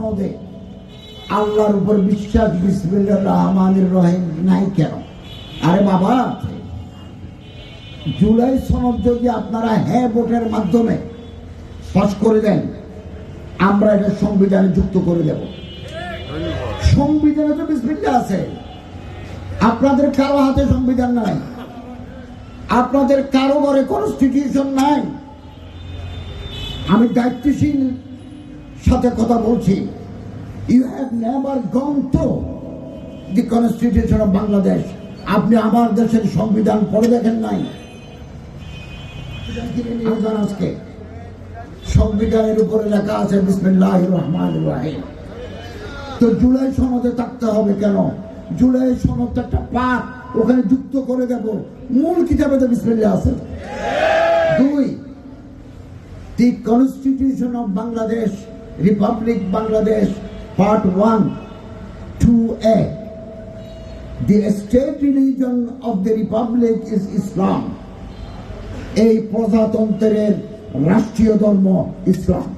সনদে আল্লাহর উপর বিশ্বাস বিসমিল্লাহির রহমানির রহিম নাই কেন? আরে বাবা, জুলাই সনদ যদি আপনারা হ্যাঁ ভোটের মাধ্যমে পাস করে দেন, আমরা এটা সংবিধানে যুক্ত করে দেব। সংবিধানে তো বিসমিল্লাহ আছে, আপনাদের কারো হাতে সংবিধান নাই, আপনাদের কারো ঘরে কনস্টিটিউশন নাই। আমি দায়িত্বশীল সাথে কথা বলছি। You have never gone to the constitution of Bangladesh. আপনি আমার দেশের সংবিধান পড়ে দেখেন নাই? আজকে সংবিধানের উপরে লেখা আছে বিসমিল্লাহির রহমানির রহিম। তো জুলাই সনদে থাকতে হবে কেন? জুলাই সনদ একটা পাঠ, ওখানে যুক্ত করে দেব। মূল কিতাবে তো বিসমিল্লাহ আছে। 2, দি constitution of Bangladesh, Republic Bangladesh, part 1, 2A, the state religion of the republic is Islam. এই প্রজাতন্ত্রের রাষ্ট্রীয় ধর্ম ইসলাম।